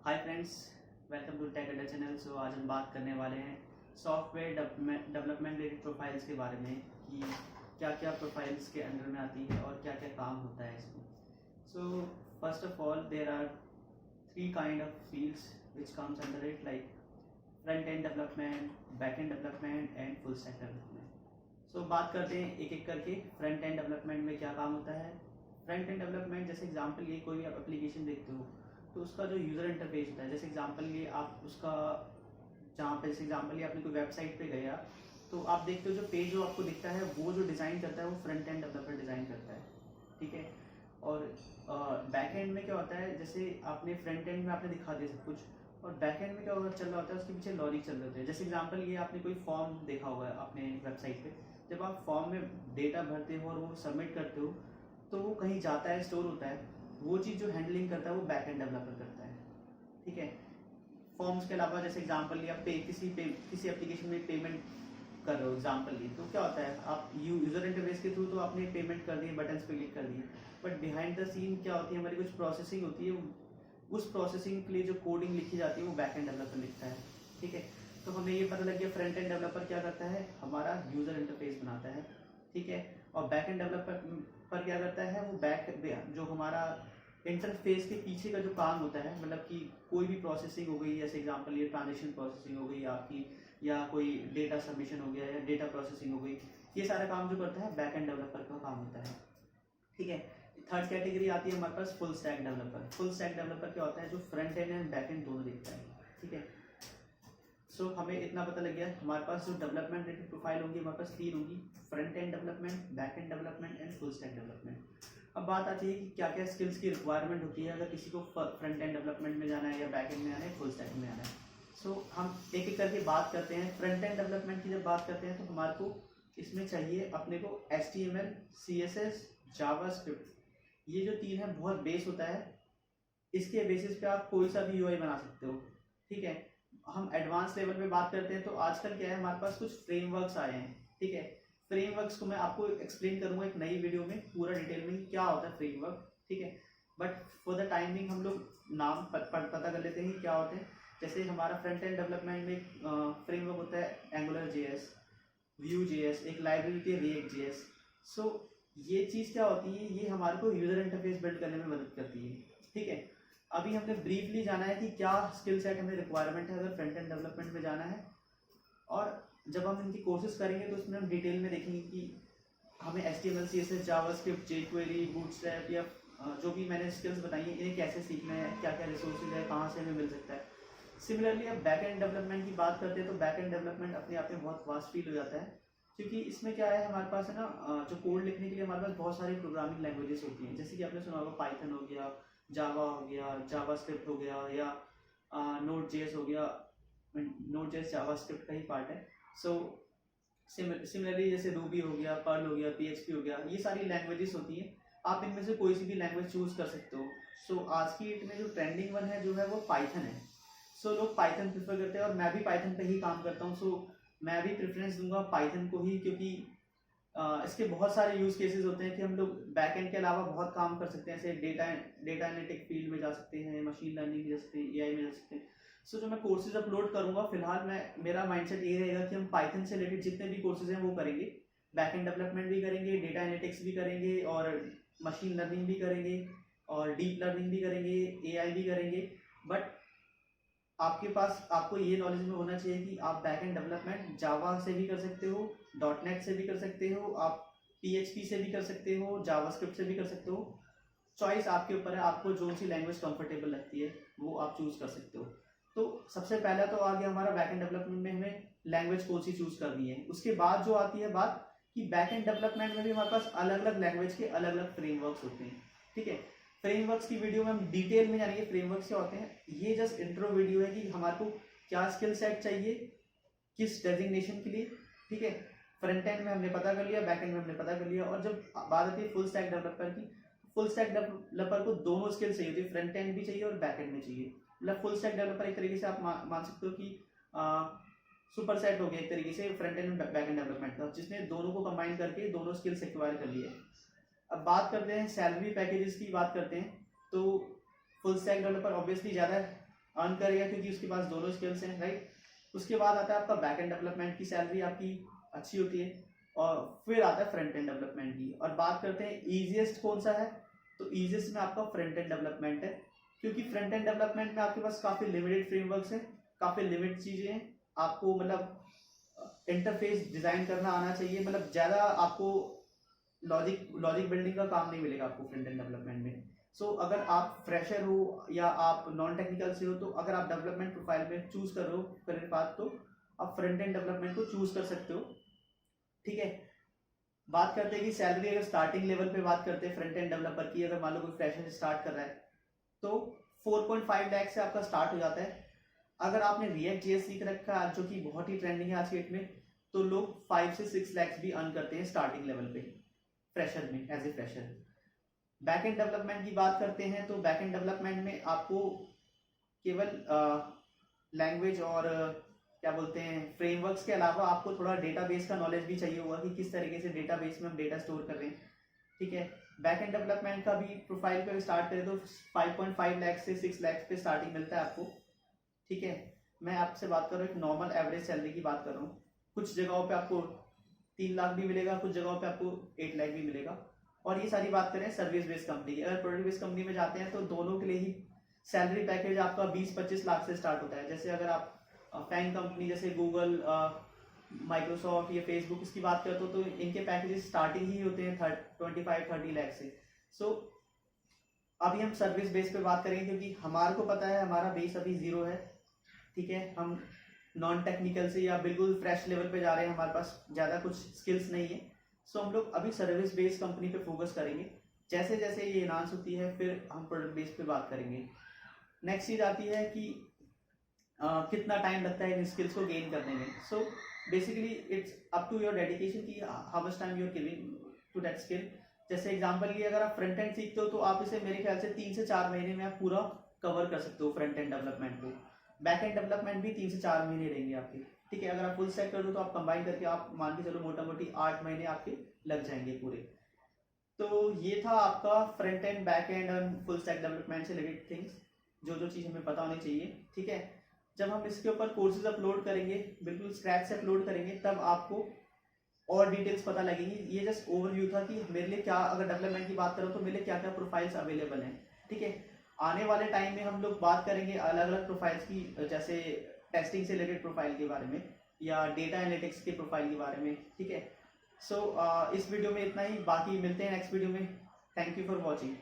Hi friends, welcome to tech Adda channel. So आज हम बात करने वाले हैं सॉफ्टवेयर डेवलपमेंट रिलेटेड प्रोफाइल्स के बारे में कि क्या क्या प्रोफाइल्स के अंडर में आती है और क्या क्या काम होता है इसमें। So first of all there are three kind of fields which comes under it, like front end development, back end development and full stack development. So बात करते हैं एक एक करके। फ्रंट एंड डेवलपमेंट में क्या काम होता है। फ्रंट एंड डेवलपमेंट जैसे एग्जांपल ये कोई भी आप एप्लीकेशन देखते हो तो उसका जो यूज़र इंटरफेस होता है, जैसे एग्जांपल ये आप उसका जहाँ पे जैसे एग्जांपल ये आपने कोई वेबसाइट पे गया तो आप देखते हो जो पेज जो आपको दिखता है वो जो डिज़ाइन करता है वो फ्रंट एंड डेवलपर डिज़ाइन करता है, ठीक है। और बैक एंड में क्या होता है, जैसे आपने फ्रंट एंड में आपने दिखा दिया सब कुछ और बैक एंड में क्या चल रहा होता है, उसके पीछे लॉजिक चल रहे होते हैं। जैसे एग्जांपल ये आपने कोई फॉर्म देखा हुआ है अपने वेबसाइट पे, जब आप फॉर्म में डेटा भरते हो और वो सबमिट करते हो तो वो कहीं जाता है, स्टोर होता है। वो चीज़ जो हैंडलिंग करता है वो बैक एंड डेवलपर करता है, ठीक है। फॉर्म्स के अलावा जैसे एग्जांपल लिया, किसी एप्लीकेशन में पेमेंट कर रहे हो एग्जांपल लिए, तो क्या होता है आप यूजर इंटरफेस के थ्रू तो आपने पेमेंट कर दी, बटन्स पे क्लिक कर दिए, बट बिहाइंड द सीन क्या होती है, हमारी कुछ प्रोसेसिंग होती है। उस प्रोसेसिंग के लिए जो कोडिंग लिखी जाती है वो बैक एंड डेवलपर लिखता है, ठीक है। तो हमें ये पता लग गया फ्रंट एंड डेवलपर क्या करता है, हमारा यूजर इंटरफेस बनाता है, ठीक है। और बैक एंड डेवलपर पर क्या करता है, वो जो हमारा इंटरफेस के पीछे का जो काम होता है, मतलब कि कोई भी प्रोसेसिंग हो गई, जैसे एग्जांपल ये ट्रांजेक्शन प्रोसेसिंग हो गई आपकी, या कोई डेटा सबमिशन हो गया या डेटा प्रोसेसिंग हो गई, ये सारा काम जो करता है बैक एंड डेवलपर का काम होता है, ठीक है। थर्ड कैटेगरी आती है हमारे पास full stack developer. Full stack developer क्या होता है, जो front end and back end दोनों देखता है, ठीक है। सो हमें इतना पता लग गया, हमारे पास जो डेवलपमेंट रिलेटेड प्रोफाइल होंगी हमारे पास तीन होंगी, front end development, back end development and full stack development. अब बात आती है कि क्या क्या स्किल्स की रिक्वायरमेंट होती है अगर किसी को फ्रंट एंड डेवलपमेंट में जाना है या बैक एंड में आना है, फुल स्टैक में आना है। सो हम एक एक करके बात करते हैं। फ्रंट एंड डेवलपमेंट की जब बात करते हैं तो हमारे को इसमें चाहिए अपने को HTML, CSS, जावास्क्रिप्ट, ये जो तीन है बहुत बेस होता है। इसके बेसिस पे आप कोई सा भी यूआई बना सकते हो, ठीक है। हम एडवांस लेवल पे बात करते हैं तो आजकल क्या है, हमारे पास कुछ फ्रेमवर्क्स आए हैं, ठीक है। फ्रेमवर्क्स को मैं आपको एक्सप्लेन करूंगा एक नई वीडियो में पूरा डिटेल में क्या होता है फ्रेमवर्क, ठीक है। बट फॉर द टाइमिंग हम लोग नाम पता कर लेते हैं क्या होते हैं। जैसे हमारा फ्रंट एंड डेवलपमेंट में फ्रेमवर्क होता है एंगुलर JS, व्यू JS, एक लाइब्रेरी होती है रिएक्ट JS। सो ये चीज़ क्या होती है, ये हमारे को यूजर इंटरफेस बिल्ड करने में मदद करती है, ठीक है। अभी हमने ब्रीफली जाना है कि क्या स्किल सेट हमें रिक्वायरमेंट है अगर फ्रंट एंड डेवलपमेंट में जाना है, और जब हम इनकी कोर्सेज करेंगे तो उसमें हम डिटेल में देखेंगे कि हमें HTML, CSS, JavaScript, jQuery, bootstrap या जो भी मैंने स्किल्स बताई हैं इन्हें कैसे सीखना है, क्या क्या रिसोर्सेज है, कहाँ से हमें मिल सकता है। सिमिलरली अब बैक एंड डेवलपमेंट की बात करते हैं तो बैक एंड डेवलपमेंट अपने आप में बहुत वास्ट फील हो जाता है, क्योंकि इसमें क्या है हमारे पास है ना, जो कोड लिखने के लिए हमारे पास बहुत सारी प्रोग्रामिंग लैंग्वेजेस होती हैं। जैसे कि आपने सुना होगा पाइथन हो गया, जावा हो गया, जावास्क्रिप्ट हो गया, या Node.js हो गया। Node.js जावास्क्रिप्ट का ही पार्ट है। सो सिमिलरली जैसे रूबी हो गया, पर्ल हो गया, PHP हो गया, ये सारी लैंग्वेजेस होती हैं। आप इनमें से कोई सी भी लैंग्वेज चूज कर सकते हो। सो आज की डेट में जो ट्रेंडिंग वन है जो है वो पाइथन है। सो लोग पाइथन प्रेफर करते हैं और मैं भी पाइथन पे ही काम करता हूँ। सो मैं भी प्रेफरेंस दूंगा पाइथन को ही, क्योंकि इसके बहुत सारे यूज केसेस होते हैं कि हम लोग बैक एंड के अलावा बहुत काम कर सकते हैं। जैसे डेटा एनालिटिक फील्ड में जा सकते हैं, मशीन लर्निंग में जा सकते हैं, AI में जा सकते हैं। सो जो मैं कोर्सेज अपलोड करूंगा फिलहाल मेरा माइंडसेट ये रहेगा कि हम पाइथन से रिलेटेड जितने भी कोर्सेज हैं वो करेंगे, बैक एंड डेवलपमेंट भी करेंगे, डेटा एनालिटिक्स भी करेंगे, और मशीन लर्निंग भी करेंगे, और डीप लर्निंग भी करेंगे, AI भी करेंगे। बट आपके पास आपको ये नॉलेज में होना चाहिए कि आप बैक एंड डेवलपमेंट जावा से भी कर सकते हो, .NET से भी कर सकते हो, आप PHP से भी कर सकते हो, जावास्क्रिप्ट से भी कर सकते हो। चॉइस आपके ऊपर है, आपको जो सी लैंग्वेज कंफर्टेबल लगती है वो आप चूज कर सकते हो। तो सबसे पहला तो आ गया हमारा बैक एंड डेवलपमेंट में हमें लैंग्वेज कौन सी चूज करनी है। उसके बाद जो आती है बात कि बैक एंड डेवलपमेंट में भी हमारे पास अलग अलग लैंग्वेज के अलग अलग फ्रेमवर्क्स होते हैं, ठीक है। फ्रेमवर्क्स की वीडियो में हम डिटेल में जानेंगे फ्रेमवर्क्स क्या होते हैं। ये जस्ट इंट्रो वीडियो है कि हमारे को क्या स्किल सेट चाहिए किस डेजिग्नेशन के लिए, ठीक है। फ्रंट एंड में हमने पता कर लिया, बैक एंड में हमने पता कर लिया, और जब बात आती है फुल स्टैक डेवलपर की, फुल स्टैक डेवलपर को दोनों स्किल चाहिए होती है, फ्रंट एंड भी चाहिए और बैक एंड में चाहिए। मतलब फुल स्टैक डेवलपर एक तरीके से आप मान सकते हो कि सुपर सेट हो गया एक तरीके से front end back end development का, जिसने दोनों को कंबाइन करके दोनों स्किल्स एक्वायर कर लिए। अब बात करते हैं सैलरी पैकेजेस की बात करते हैं। तो फुल स्टैक डेवलपर ऑब्वियसली ज़्यादा अर्न करेगा क्योंकि उसके पास दोनों स्किल्स हैं, राइट। उसके बाद आता है आपका बैक एंड डेवलपमेंट की सैलरी आपकी अच्छी होती है, और फिर आता है फ्रंट एंड डेवलपमेंट की। और बात करते हैं ईजिएस्ट कौन सा है, तो ईजिएस्ट में आपका फ्रंट एंड डेवलपमेंट है, क्योंकि फ्रंट एंड डेवलपमेंट में आपके पास काफ़ी लिमिटेड फ्रेमवर्क्स हैं, काफ़ी लिमिटेड चीज़ें हैं। आपको मतलब इंटरफेस डिज़ाइन करना आना चाहिए, मतलब ज़्यादा आपको लॉजिक बिल्डिंग का काम नहीं मिलेगा आपको फ्रंट एंड डेवलपमेंट में। सो अगर आप फ्रेशर हो या आप नॉन टेक्निकल से हो, तो अगर आप डेवलपमेंट प्रोफाइल में चूज कर रहे हो करियर पाथ, तो आप फ्रंट एंड डेवलपमेंट को चूज कर सकते हो, ठीक है। बात करते हैं कि सैलरी, अगर स्टार्टिंग लेवल पे बात करते हैं फ्रंट एंड डेवलपर की, अगर मान लो कोई फ्रेशर से स्टार्ट कर रहा है तो 4.5 लाख से आपका स्टार्ट हो जाता है। अगर आपने रिएक्ट जेएस सीख रखा है जो कि बहुत ही ट्रेंडिंग है आज के डेट में, तो लोग 5 से 6 लाख भी अर्न करते हैं स्टार्टिंग लेवल पे फ्रेशर में, as a fresher. Back end development की बात करते हैं तो बैक एंड डेवलपमेंट में आपको केवल लैंग्वेज और क्या बोलते हैं फ्रेमवर्क्स के अलावा आपको थोड़ा डेटाबेस का नॉलेज भी चाहिए होगा कि किस तरीके से डेटाबेस में हम डेटा स्टोर कर रहे हैं, ठीक है। बैक एंड डेवलपमेंट का भी प्रोफाइल पे स्टार्ट करें तो 5.5 लाख से 6 लाख पे स्टार्टिंग मिलता है आपको, ठीक है। मैं आपसे बात कर रहा हूँ एक नॉर्मल एवरेज सैलरी की बात कर रहा हूँ। कुछ जगहों पे आपको 3 लाख भी मिलेगा, कुछ जगहों पे आपको 8 लाख भी मिलेगा। और ये सारी बात करें सर्विस बेस्ड कंपनी की, अगर प्रोडक्ट बेस्ड कंपनी में जाते हैं तो दोनों के लिए ही सैलरी पैकेज आपका 20-25 लाख से स्टार्ट होता है। जैसे अगर आप फैन कंपनी जैसे गूगल, माइक्रोसॉफ्ट या फेसबुक इसकी बात करते हो तो इनके पैकेजेस स्टार्टिंग ही होते हैं 25-30 लाख से। सो अभी हम सर्विस बेस पे बात करेंगे क्योंकि हमारे को पता है हमारा बेस अभी 0 है, ठीक है। हम नॉन टेक्निकल से या बिल्कुल फ्रेश लेवल पे जा रहे हैं, हमारे पास ज़्यादा कुछ स्किल्स नहीं है। सो हम लोग अभी सर्विस बेस्ड कंपनी पे फोकस करेंगे। जैसे जैसे ये एनहांस होती है फिर हम प्रोडक्ट बेस पे बात करेंगे। नेक्स्ट चीज़ आती है कि कितना टाइम लगता है इन स्किल्स को गेन करने में। So basically it's up to your dedication कि how much time you are giving to that skill. जैसे एग्जांपल की अगर आप फ्रंट एंड सीखते हो तो आप इसे मेरे ख्याल से 3 से 4 महीने में आप पूरा कवर कर सकते हो फ्रंट एंड डेवलपमेंट को। बैक एंड डेवलपमेंट भी 3 से 4 महीने रहेंगे आपके, ठीक है। अगर आप फुल स्टैक कर दो तो आप कंबाइन करके आप मान के चलो मोटा मोटी 8 महीने आपके लग जाएंगे पूरे। तो ये था आपका फ्रंट एंड बैक एंड और फुल स्टैक डेवलपमेंट से रिलेटेड थिंग्स, जो जो चीज़ हमें पता होनी चाहिए, ठीक है। जब हम इसके ऊपर कोर्सेज अपलोड करेंगे, बिल्कुल स्क्रैच से अपलोड करेंगे, तब आपको और डिटेल्स पता लगेंगी। ये जस्ट ओवरव्यू था कि मेरे लिए क्या, अगर डेवलपमेंट की बात करो तो मेरे लिए क्या क्या प्रोफाइल्स अवेलेबल हैं, ठीक है। आने वाले टाइम में हम लोग बात करेंगे अलग अलग प्रोफाइल्स की, जैसे टेस्टिंग से रिलेटेड प्रोफाइल के बारे में या डेटा एनालिटिक्स के प्रोफाइल के बारे में, ठीक है। सो इस वीडियो में इतना ही, बाकी मिलते हैं नेक्स्ट वीडियो में। Thank you for watching.